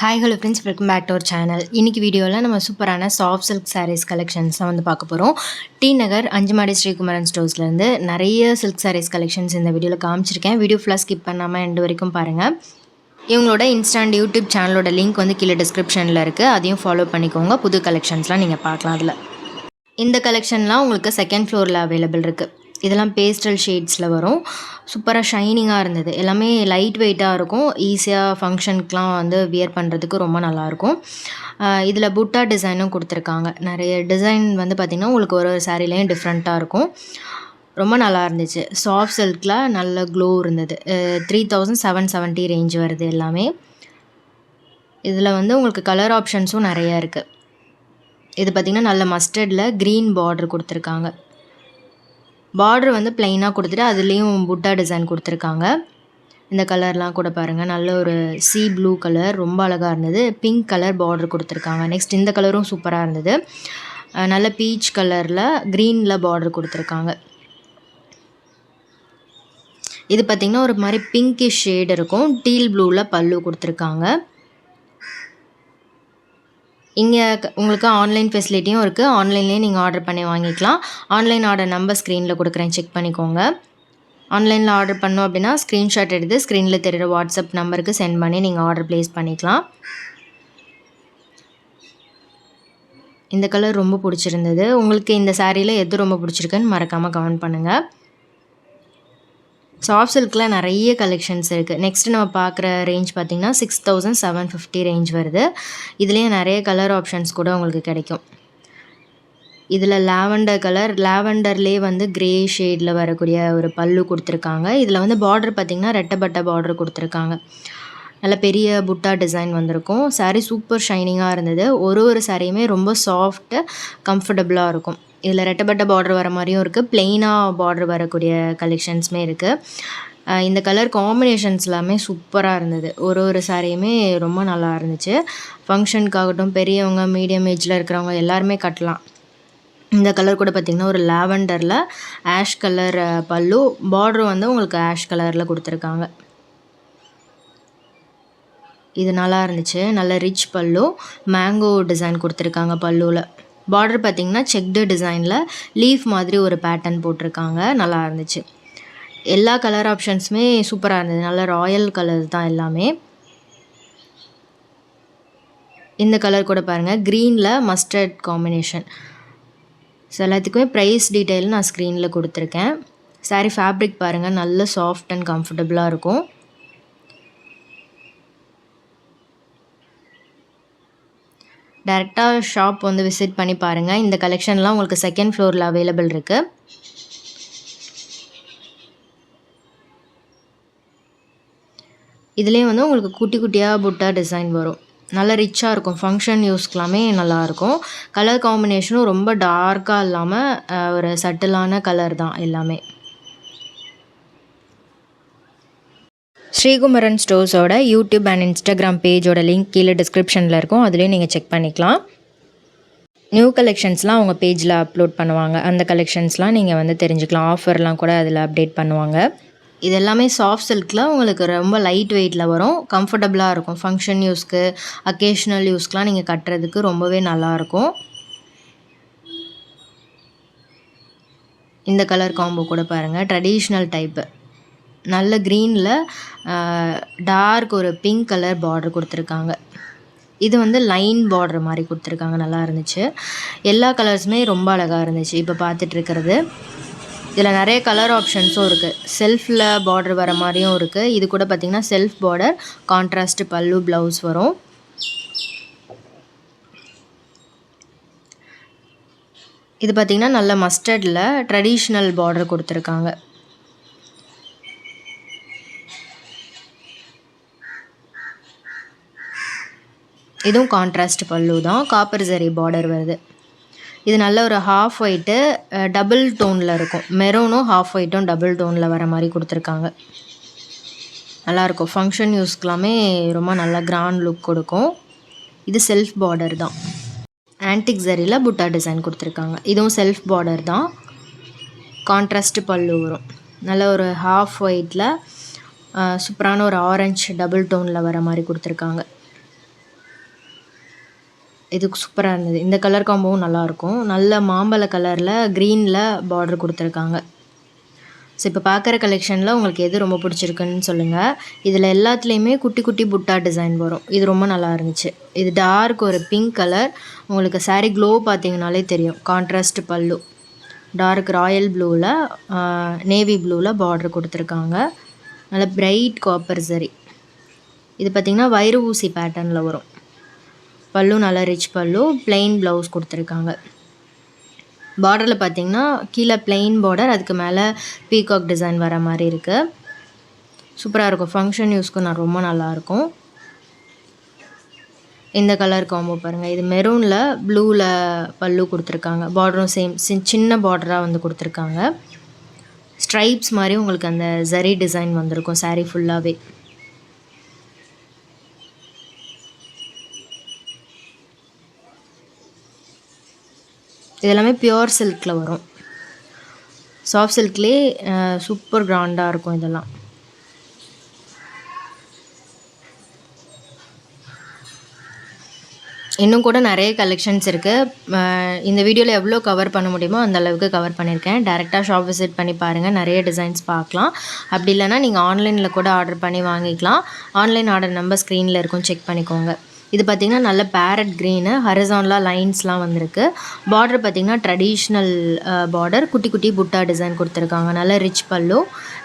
Hi hello friends, welcome back to our channel. இன்றைக்கி வீடியோவில் நம்ம சூப்பரான சாஃப்ட் சில்க் சாரீஸ் கலெக்ஷன்ஸ் தான் வந்து பார்க்க போகிறோம். டி நகர் அஞ்சுமாடி ஸ்ரீகுமரன் ஸ்டோர்ஸ்லேருந்து நிறைய சில்க் சாரீஸ் கலெக்ஷன்ஸ் இந்த வீடியோவில் காமிச்சிருக்கேன். வீடியோ ஃபுல்லாக ஸ்கிப் பண்ணாமல் எண்டு வரைக்கும் பாருங்கள். இவங்களோட இன்ஸ்டாண்ட் யூடியூப் சேனலோட லிங்க் வந்து கீழே டிஸ்கிரிப்ஷனில் இருக்குது, அதையும் ஃபாலோ பண்ணிக்கோங்க. புது கலெக்ஷன்ஸ்லாம் நீங்கள் பார்க்கலாம். அதில் இந்த கலெக்ஷன்லாம் உங்களுக்கு செகண்ட் ஃப்ளோரில் அவைலபிள் இருக்குது. இதெல்லாம் பேஸ்டல் ஷேட்ஸில் வரும். சூப்பராக ஷைனிங்காக இருந்தது. எல்லாமே லைட் வெயிட்டாக இருக்கும். ஈஸியாக ஃபங்க்ஷனுக்குலாம் வந்து வியர் பண்ணுறதுக்கு ரொம்ப நல்லாயிருக்கும். இதில் புட்டா டிசைனும் கொடுத்துருக்காங்க. நிறைய டிசைன் வந்து பார்த்திங்கன்னா உங்களுக்கு ஒரு சாரீலையும் டிஃப்ரெண்ட்டாக இருக்கும். ரொம்ப நல்லா இருந்துச்சு. சாஃப்ட் சில்கில் நல்ல க்ளோ இருந்தது. 3770 ரேஞ்ச் வருது எல்லாமே. இதில் வந்து உங்களுக்கு கலர் ஆப்ஷன்ஸும் நிறையா இருக்குது. இது பார்த்திங்கன்னா நல்ல மஸ்டர்டில் க்ரீன் பார்டர் கொடுத்துருக்காங்க. பார்டர் வந்து ப்ளைனாக கொடுத்துட்டு அதுலேயும் புட்டா டிசைன் கொடுத்துருக்காங்க. இந்த கலர்லாம் கூட பாருங்கள், நல்ல ஒரு சீ ப்ளூ கலர் ரொம்ப அழகாக இருந்தது. பிங்க் கலர் பார்டர் கொடுத்துருக்காங்க. நெக்ஸ்ட் இந்த கலரும் சூப்பராக இருந்தது. நல்ல பீச் கலரில் க்ரீனில் பார்டர் கொடுத்துருக்காங்க. இது பார்த்திங்கன்னா ஒரு மாதிரி பிங்கிஷ் ஷேட் இருக்கும். டீல் ப்ளூவில் பல்லு கொடுத்துருக்காங்க. இங்கே உங்களுக்கு ஆன்லைன் ஃபெசிலிட்டியும் இருக்குது. ஆன்லைன்லேயே நீங்கள் ஆர்டர் பண்ணி வாங்கிக்கலாம். ஆன்லைன் ஆர்டர் நம்பர் ஸ்க்ரீனில் கொடுக்குறேன், செக் பண்ணிக்கோங்க. ஆன்லைனில் ஆர்டர் பண்ணோம் அப்படின்னா ஸ்க்ரீன்ஷாட் எடுத்து ஸ்க்ரீனில் தெரிகிற வாட்ஸ்அப் நம்பருக்கு சென்ட் பண்ணி நீங்கள் ஆர்டர் ப்ளேஸ் பண்ணிக்கலாம். இந்த கலர் ரொம்ப பிடிச்சிருந்தது. உங்களுக்கு இந்த சாரியில் எது ரொம்ப பிடிச்சிருக்குன்னு மறக்காமல் கமெண்ட் பண்ணுங்கள். சாஃப்ட் சில்கில் நிறைய கலெக்ஷன்ஸ் இருக்குது. நெக்ஸ்ட்டு நம்ம பார்க்குற ரேஞ்ச் பார்த்திங்கன்னா 6750 ரேஞ்ச் வருது. இதுலேயே நிறைய கலர் ஆப்ஷன்ஸ் கூட உங்களுக்கு கிடைக்கும். இதில் லாவெண்டர் கலர், லாவெண்டர்லேயே வந்து க்ரே ஷேடில் வரக்கூடிய ஒரு பல்லு கொடுத்துருக்காங்க. இதில் வந்து பார்டர் பார்த்திங்கன்னா ரெட்டை பார்டர் கொடுத்துருக்காங்க. நல்ல பெரிய புட்டா டிசைன் வந்திருக்கும். சாரீ சூப்பர் ஷைனிங்காக இருந்தது. ஒரு சாரியுமே ரொம்ப சாஃப்ட்டு, கம்ஃபர்டபுளாக இருக்கும். இதில் ரெட்டை பார்டர் வர மாதிரியும் இருக்குது, ப்ளெயினாக பார்டர் வரக்கூடிய கலெக்ஷன்ஸுமே இருக்குது. இந்த கலர் காம்பினேஷன்ஸ் எல்லாமே சூப்பராக இருந்தது. ஒரு சாரியுமே ரொம்ப நல்லா இருந்துச்சு. ஃபங்க்ஷனுக்காகட்டும், பெரியவங்க மீடியம் ஏஜில் இருக்கிறவங்க எல்லாருமே கட்டலாம். இந்த கலர் கூட பார்த்திங்கன்னா ஒரு லாவெண்டரில் ஆஷ் கலர் பல்லு, பார்டர் வந்து உங்களுக்கு ஆஷ் கலரில் கொடுத்துருக்காங்க. இது நல்லா இருந்துச்சு. நல்ல ரிச் பல்லு, மேங்கோ டிசைன் கொடுத்துருக்காங்க பல்லுவில். பார்டர் பார்த்திங்கன்னா செக்டு டிசைனில் லீஃப் மாதிரி ஒரு பேட்டர்ன் போட்டிருக்காங்க. நல்லா இருந்துச்சு. எல்லா கலர் ஆப்ஷன்ஸுமே சூப்பராக இருந்தது. நல்ல ராயல் கலர் தான் எல்லாமே. இந்த கலர் கூட பாருங்கள், க்ரீனில் மஸ்டர்ட் காம்பினேஷன். ஸோ எல்லாத்துக்குமே ப்ரைஸ் டீட்டெயில் நான் ஸ்க்ரீனில் கொடுத்துருக்கேன். சாரீ ஃபேப்ரிக் பாருங்கள், நல்ல சாஃப்ட் அண்ட் கம்ஃபர்டபுளாக இருக்கும். டேரெக்டாக ஷாப் வந்து விசிட் பண்ணி பாருங்கள். இந்த கலெக்ஷன்லாம் உங்களுக்கு செகண்ட் ஃப்ளோரில் அவைலபிள் இருக்குது. இதுலேயும் வந்து உங்களுக்கு குட்டி குட்டியாக புட்டா டிசைன் வரும். நல்ல ரிச்சாக இருக்கும். ஃபங்க்ஷன் யூஸ்க்கெல்லாமே நல்லாயிருக்கும். கலர் காம்பினேஷனும் ரொம்ப டார்க்காக இல்லாமல் ஒரு சட்டிலான கலர் தான் எல்லாமே. ஸ்ரீகுமரன் ஸ்டோர்ஸோட யூடியூப் அண்ட் இன்ஸ்டாகிராம் பேஜோட லிங்க் கீழே டிஸ்கிரிப்ஷனில் இருக்கும், அதுலேயும் நீங்கள் செக் பண்ணிக்கலாம். நியூ கலெக்ஷன்ஸ்லாம் அவங்க பேஜில் அப்லோட் பண்ணுவாங்க. அந்த கலெக்ஷன்ஸ்லாம் நீங்கள் வந்து தெரிஞ்சுக்கலாம். ஆஃபர்லாம் கூட அதில் அப்டேட் பண்ணுவாங்க. இது எல்லாமே சாஃப்ட் சில்கில் உங்களுக்கு ரொம்ப லைட் வெயிட்டில் வரும். கம்ஃபர்டபுளாக இருக்கும். ஃபங்க்ஷன் யூஸ்க்கு, அக்கேஷ்னல் யூஸ்க்கெலாம் நீங்கள் கட்டுறதுக்கு ரொம்பவே நல்லாயிருக்கும். இந்த கலர் காம்போ கூட பாருங்கள், ட்ரெடிஷ்னல் டைப்பு. நல்ல க்ரீனில் டார்க் ஒரு பிங்க் கலர் பார்டர் கொடுத்துருக்காங்க. இது வந்து லைன் பார்டர் மாதிரி கொடுத்துருக்காங்க. நல்லா இருந்துச்சு. எல்லா கலர்ஸுமே ரொம்ப அழகாக இருந்துச்சு. இப்போ பார்த்துட்ருக்கிறது இதில் நிறைய கலர் ஆப்ஷன்ஸும் இருக்குது. செல்ஃபில் பார்டர் வர மாதிரியும் இருக்குது. இது கூட பார்த்திங்கன்னா செல்ஃப் பார்டர், கான்ட்ராஸ்ட் பல்லு, ப்ளவுஸ் வரும். இது பார்த்திங்கன்னா நல்ல மஸ்டர்டில் ட்ரெடிஷ்னல் பார்டர் கொடுத்துருக்காங்க. இதுவும் கான்ட்ராஸ்ட் பல்லு தான், காப்பர் ஜரி பார்டர் வருது. இது நல்ல ஒரு ஹாஃப் ஒயிட்டு டபுள் டோனில் இருக்கும். மெரூனும் ஹாஃப் ஒயிட்டும் டபுள் டோனில் வர மாதிரி கொடுத்துருக்காங்க. நல்லாயிருக்கும். ஃபங்க்ஷன் யூஸ்க்கெல்லாமே ரொம்ப நல்லா கிராண்ட் லுக் கொடுக்கும். இது செல்ஃப் பார்டர் தான். ஆன்டிக் ஜரியில் புட்டா டிசைன் கொடுத்துருக்காங்க. இதுவும் செல்ஃப் பார்டர் தான். கான்ட்ராஸ்ட் பல்லு வரும். நல்ல ஒரு ஹாஃப் ஒயிட்டில் சூப்பரான ஒரு ஆரஞ்சு டபுள் டோனில் வர மாதிரி கொடுத்துருக்காங்க. இது சூப்பரா இருந்தது. இந்த கலர் காம்போவும் நல்லாயிருக்கும். நல்ல மாம்பழ கலரில் க்ரீனில் பார்டர் கொடுத்துருக்காங்க. ஸோ இப்போ பார்க்குற கலெக்ஷனில் உங்களுக்கு எது ரொம்ப பிடிச்சிருக்குன்னு சொல்லுங்கள். இதில் எல்லாத்துலேயுமே குட்டி குட்டி புட்டா டிசைன் வரும். இது ரொம்ப நல்லா இருந்துச்சு. இது டார்க் ஒரு பிங்க் கலர். உங்களுக்கு சாரீ க்ளோ பார்த்தீங்கனாலே தெரியும். கான்ட்ராஸ்ட் பல்லு டார்க் ராயல் ப்ளூவில் நேவி ப்ளூவில் பார்டர் கொடுத்துருக்காங்க. நல்ல பிரைட் காப்பர் சரி. இது பார்த்திங்கன்னா வைர ஊசி பேட்டர்னில் வரும். பல்லு நல்லா ரிச் பல்லு. பிளெயின் ப்ளவுஸ் கொடுத்துருக்காங்க. பார்டரில் பார்த்திங்கன்னா கீழே பிளெயின் பார்டர், அதுக்கு மேலே பீகாக் டிசைன் வர மாதிரி இருக்குது. சூப்பராக இருக்கும். ஃபங்க்ஷன் யூஸ்க்கு நான் ரொம்ப நல்லாயிருக்கும். இந்த கலர் காம்போ பாருங்கள். இது மெரூனில் ப்ளூவில் பல்லு கொடுத்துருக்காங்க. பார்டரும் சேம் சின்ன பார்டராக வந்து கொடுத்துருக்காங்க. ஸ்ட்ரைப்ஸ் மாதிரி உங்களுக்கு அந்த ஜரி டிசைன் வந்திருக்கும் சாரீ ஃபுல்லாகவே. இதெல்லாமே பியோர் சில்கில் வரும். சாஃப்ட் சில்க்லேயே சூப்பர் கிராண்டாக இருக்கும் இதெல்லாம். இன்னும் கூட நிறைய கலெக்ஷன்ஸ் இருக்குது. இந்த வீடியோவில் எவ்வளோ கவர் பண்ண முடியுமோ அந்த அளவுக்கு கவர் பண்ணியிருக்கேன். டேரெக்டாக ஷாப் விசிட் பண்ணி பாருங்கள். நிறைய டிசைன்ஸ் பார்க்கலாம். அப்படி இல்லைனா நீங்கள் ஆன்லைனில் கூட ஆர்டர் பண்ணி வாங்கிக்கலாம். ஆன்லைன் ஆர்டர் நம்பர் ஸ்க்ரீனில் இருக்கும், செக் பண்ணிக்கோங்க. இது பார்த்திங்கன்னா நல்ல பேரட் க்ரீனு, ஹரிசான்லாம் லைன்ஸ்லாம் வந்திருக்கு. பார்டர் பார்த்திங்கன்னா ட்ரெடிஷ்னல் பார்டர், குட்டி குட்டி புட்டா டிசைன் கொடுத்துருக்காங்க. நல்ல ரிச் பல்லு.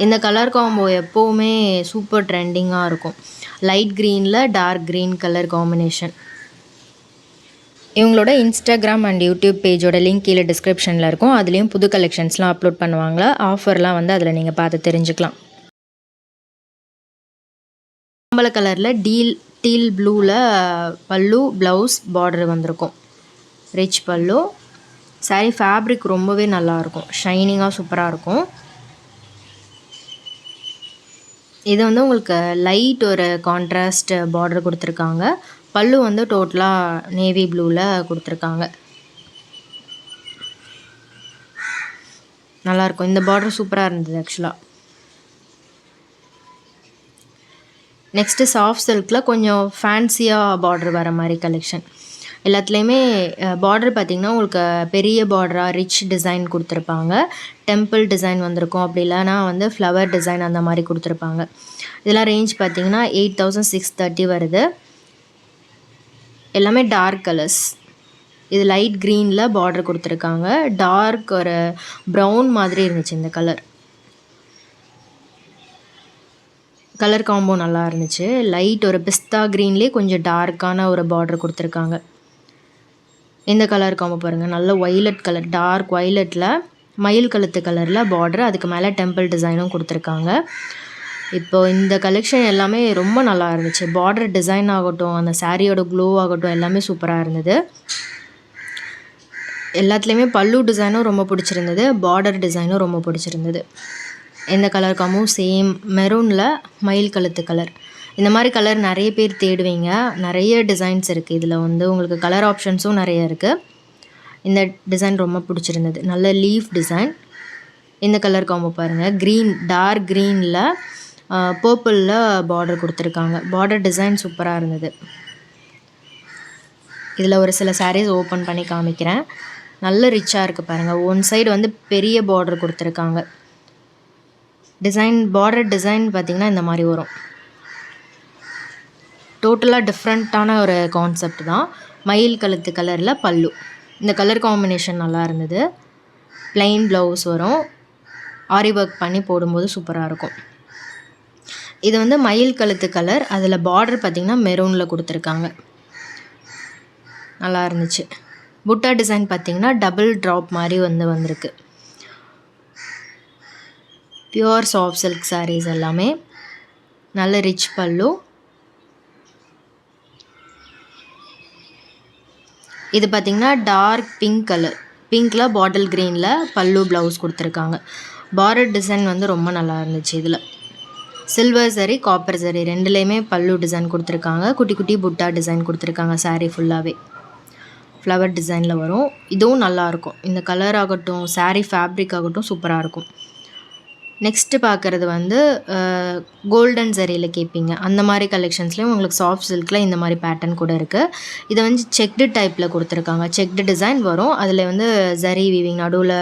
இந்த கலர் காம்போ எப்போவுமே சூப்பர் ட்ரெண்டிங்காக இருக்கும். லைட் க்ரீனில் டார்க் க்ரீன் கலர் காம்பினேஷன். இவங்களோட இன்ஸ்டாகிராம் அண்ட் யூடியூப் பேஜோட லிங்க் கீழே டிஸ்கிரிப்ஷனில் இருக்கும். அதுலேயும் புது கலெக்ஷன்ஸ்லாம் அப்லோட் பண்ணுவாங்களா, ஆஃபர்லாம் வந்து அதில் நீங்கள் பார்த்து தெரிஞ்சுக்கலாம். மாம்பழ கலரில் டீல் ப்ளூவில் பல்லு, ப்ளவுஸ், பார்டர் வந்திருக்கும். ரிச் பல்லு. சாரீ ஃபேப்ரிக் ரொம்பவே நல்லாயிருக்கும். ஷைனிங்காக சூப்பராக இருக்கும். இது வந்து உங்களுக்கு லைட் ஒரு கான்ட்ராஸ்ட் பார்டர் கொடுத்துருக்காங்க. பல்லு வந்து டோட்டலாக நேவி ப்ளூவில் கொடுத்துருக்காங்க. நல்லாயிருக்கும். இந்த பார்டர் சூப்பராக இருந்தது ஆக்சுவலாக. நெக்ஸ்ட்டு சாஃப்ட் சில்கில் கொஞ்சம் ஃபேன்சியாக பார்டர் வர மாதிரி கலெக்ஷன். எல்லாத்துலேயுமே பார்டர் பார்த்திங்கன்னா உங்களுக்கு பெரிய பார்டராக ரிச் டிசைன் கொடுத்துருப்பாங்க. டெம்பிள் டிசைன் வந்திருக்கும். அப்படி இல்லைனா வந்து ஃப்ளவர் டிசைன் அந்த மாதிரி கொடுத்துருப்பாங்க. இதெல்லாம் ரேஞ்ச் பார்த்திங்கன்னா 8630 வருது. எல்லாமே டார்க் கலர்ஸ். இது லைட் க்ரீனில் பார்டர் கொடுத்துருக்காங்க. டார்க் ஒரு ப்ரௌன் மாதிரி இருந்துச்சு இந்த கலர் காம்போ நல்லா இருந்துச்சு. லைட் ஒரு பிஸ்தா க்ரீன்லேயே கொஞ்சம் டார்க்கான ஒரு பார்டர் கொடுத்துருக்காங்க. இந்த கலர் காம்போ பாருங்கள். நல்ல ஒய்லட் கலர், டார்க் ஒய்லட்டில் மயில் கழுத்து கலரில் பார்டர், அதுக்கு மேலே டெம்பிள் டிசைனும் கொடுத்துருக்காங்க. இப்போது இந்த கலெக்ஷன் எல்லாமே ரொம்ப நல்லா இருந்துச்சு. பார்டர் டிசைன் ஆகட்டும், அந்த சாரியோட க்ளோ ஆகட்டும், எல்லாமே சூப்பராக இருந்தது. எல்லாத்துலேயுமே பல்லு டிசைனும் ரொம்ப பிடிச்சிருந்தது. பார்டர் டிசைனும் ரொம்ப பிடிச்சிருந்தது. இந்த கலர் காமும் சேம் மெரூனில் மயில் கழுத்து கலர். இந்த மாதிரி கலர் நிறைய பேர் தேடுவீங்க. நிறைய டிசைன்ஸ் இருக்குது. இதில் வந்து உங்களுக்கு கலர் ஆப்ஷன்ஸும் நிறைய இருக்குது. இந்த டிசைன் ரொம்ப பிடிச்சிருந்தது. நல்ல லீஃப் டிசைன். இந்த கலர் காம்போ பாருங்கள். க்ரீன், டார்க் க்ரீனில் பர்பிளில் பார்டர் கொடுத்துருக்காங்க. பார்டர் டிசைன் சூப்பராக இருந்தது. இதில் ஒரு சில சாரீஸ் ஓப்பன் பண்ணி காமிக்கிறேன். நல்ல ரிச்சாக இருக்குது பாருங்கள். ஒன் சைடு வந்து பெரிய பார்டர் கொடுத்துருக்காங்க. பார்டர் டிசைன் பார்த்திங்கன்னா இந்த மாதிரி வரும். டோட்டலாக டிஃப்ரெண்ட்டான ஒரு கான்செப்ட் தான். மயில் கழுத்து கலரில் பல்லு. இந்த கலர் காம்பினேஷன் நல்லா இருந்தது. ப்ளைன் ப்ளவுஸ் வரும். ஆரி ஒர்க் பண்ணி போடும்போது சூப்பராக இருக்கும். இது வந்து மயில் கழுத்து கலர். அதில் பார்டர் பார்த்திங்கன்னா மெரூனில் கொடுத்துருக்காங்க. நல்லா இருந்துச்சு. புட்டா டிசைன் பார்த்திங்கன்னா டபுள் ட்ராப் மாதிரி வந்திருக்கு. பியூர் சாஃப்ட் சில்க் சாரீஸ் எல்லாமே. நல்ல ரிச் பல்லு. இது பார்த்திங்கன்னா டார்க் பிங்க் கலர். பிங்க்கில் பாட்டில் க்ரீனில் பல்லு, ப்ளவுஸ் கொடுத்துருக்காங்க. பார்டர் டிசைன் வந்து ரொம்ப நல்லா இருந்துச்சு. இதில் சில்வர் சரி, காப்பர் சரி ரெண்டுலேயுமே பல்லு டிசைன் கொடுத்துருக்காங்க. குட்டி குட்டி புட்டா டிசைன் கொடுத்துருக்காங்க. சாரீ ஃபுல்லாகவே ஃப்ளவர் டிசைனில் வரும். இதுவும் நல்லாயிருக்கும். இந்த கலர் ஆகட்டும், சாரீ ஃபேப்ரிக் ஆகட்டும் சூப்பராக இருக்கும். நெக்ஸ்ட்டு பார்க்குறது வந்து கோல்டன் ஜரியில் கேட்பீங்க. அந்த மாதிரி கலெக்ஷன்ஸ்லேயும் உங்களுக்கு சாஃப்ட் சில்கில் இந்த மாதிரி பேட்டர்ன் கூட இருக்குது. இதை வந்து செக்டு டைப்பில் கொடுத்துருக்காங்க. செக்டு டிசைன் வரும். அதில் வந்து ஜரி வீவிங் நடுவில்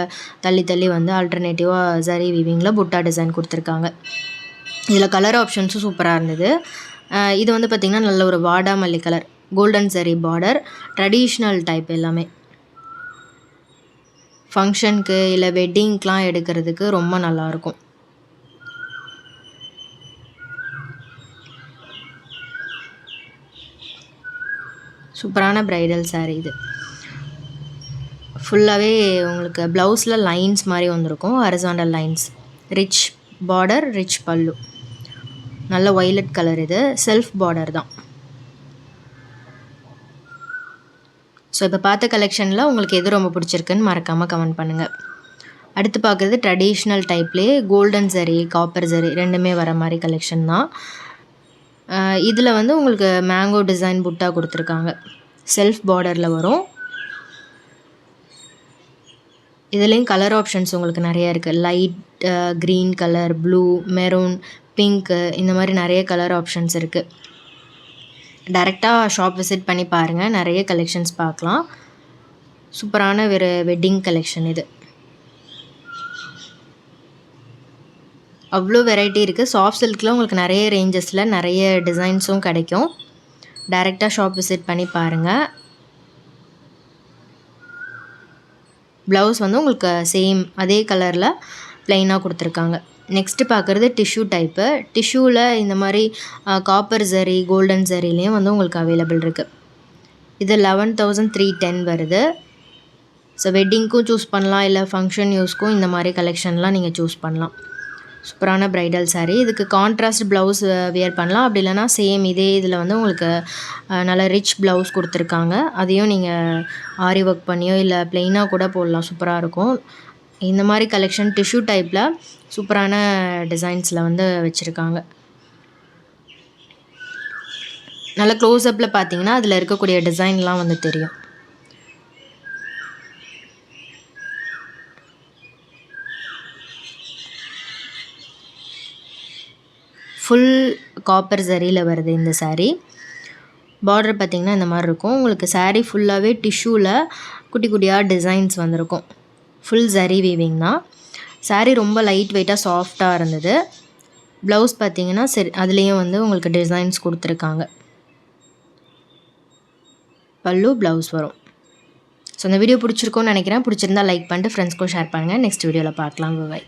தள்ளி தள்ளி வந்து ஆல்டர்னேட்டிவாக ஜரி வீவிங்கில் புட்டா டிசைன் கொடுத்துருக்காங்க. இதில் கலர் ஆப்ஷன்ஸும் சூப்பராக இருந்தது. இது வந்து பார்த்திங்கன்னா நல்ல ஒரு வாடாமல்லி colour, golden zari border, traditional type எல்லாமே. ஃபங்க்ஷனுக்கு இல்லை வெட்டிங்க்கெலாம் எடுக்கிறதுக்கு ரொம்ப நல்லாயிருக்கும். சூப்பரான ப்ரைடல் சாரீ இது. ஃபுல்லாகவே உங்களுக்கு ப்ளவுஸில் லைன்ஸ் மாதிரி வந்திருக்கும், horizontal lines, rich border, rich பல்லு, நல்ல வைலட் கலர். இது செல்ஃப் பார்டர் தான். ஸோ இப்போ பார்த்த கலெக்ஷனில் உங்களுக்கு எது ரொம்ப பிடிச்சிருக்குன்னு மறக்காமல் கமெண்ட் பண்ணுங்கள். அடுத்து பார்க்குறது ட்ரெடிஷ்னல் டைப்லேயே கோல்டன் ஜரி, காப்பர் ஜரி ரெண்டுமே வர மாதிரி கலெக்ஷன் தான். இதில் வந்து உங்களுக்கு மேங்கோ டிசைன் புட்டா கொடுத்துருக்காங்க. செல்ஃப் பார்டரில் வரும். இதுலேயும் கலர் ஆப்ஷன்ஸ் உங்களுக்கு நிறையா இருக்குது. Light green colour, blue, maroon, pink, இந்த மாதிரி நிறைய கலர் ஆப்ஷன்ஸ் இருக்குது. டைரெக்டாக ஷாப் விசிட் பண்ணி பாருங்கள், நிறைய கலெக்ஷன்ஸ் பார்க்கலாம். சூப்பரான ஒரு வெட்டிங் கலெக்ஷன் இது. அவ்வளோ வெரைட்டி இருக்குது. சாஃப்ட் சில்கில் உங்களுக்கு நிறைய ரேஞ்சஸில் நிறைய டிசைன்ஸும் கிடைக்கும். டைரெக்டாக ஷாப் விசிட் பண்ணி பாருங்கள். ப்ளவுஸ் வந்து உங்களுக்கு சேம் அதே கலரில் ப்ளைனாக கொடுத்துருக்காங்க. நெக்ஸ்ட்டு பார்க்குறது டிஷ்யூ டைப்பு. டிஷ்யூவில் இந்த மாதிரி காப்பர் ஜரி, கோல்டன் ஜரிலேயும் வந்து உங்களுக்கு அவைலபிள் இருக்குது. இது 11,310 வருது. ஸோ வெட்டிங்க்கும் சூஸ் பண்ணலாம், இல்லை ஃபங்க்ஷன் யூஸ்க்கும் இந்த மாதிரி கலெக்ஷன்லாம் நீங்கள் சூஸ் பண்ணலாம். சூப்பரான ப்ரைடல் சாரீ. இதுக்கு கான்ட்ராஸ்ட் ப்ளவுஸ் வியர் பண்ணலாம். அப்படி இல்லைனா சேம் இதே இதில் வந்து உங்களுக்கு நல்ல ரிச் ப்ளவுஸ் கொடுத்துருக்காங்க. அதையும் நீங்கள் ஆரி ஒர்க் பண்ணியோ இல்லை ப்ளெயினாக கூட போடலாம், சூப்பராக இருக்கும். இந்த மாதிரி கலெக்ஷன் டிஷ்யூ டைப்பில் சூப்பரான டிசைன்ஸில் வந்து வச்சுருக்காங்க. நல்ல க்ளோஸ்அப்பில் பார்த்தீங்கன்னா அதில் இருக்கக்கூடிய டிசைன்லாம் வந்து தெரியும். ஃபுல் காப்பர் ஜரியில் வருது இந்த சாரீ. பார்டர் பார்த்திங்கன்னா இந்த மாதிரி இருக்கும். உங்களுக்கு சாரீ ஃபுல்லாகவே டிஷ்யூவில் குட்டி குட்டியாக டிசைன்ஸ் வந்திருக்கும். ஃபுல் ஜரி வீவிங் தான். சாரீ ரொம்ப லைட் வெயிட்டாக சாஃப்டாக இருந்தது. ப்ளவுஸ் பார்த்திங்கன்னா சரி அதுலேயும் வந்து உங்களுக்கு டிசைன்ஸ் கொடுத்துருக்காங்க. பல்லு, ப்ளவுஸ் வரும். ஸோ இந்த வீடியோ பிடிச்சிருக்கோன்னு நினைக்கிறேன். பிடிச்சிருந்தா லைக் பண்ணிட்டு ஃப்ரெண்ட்ஸ்க்கும் ஷேர் பண்ணுங்கள். நெக்ஸ்ட் வீடியோவில் பார்க்கலாம். பாய்.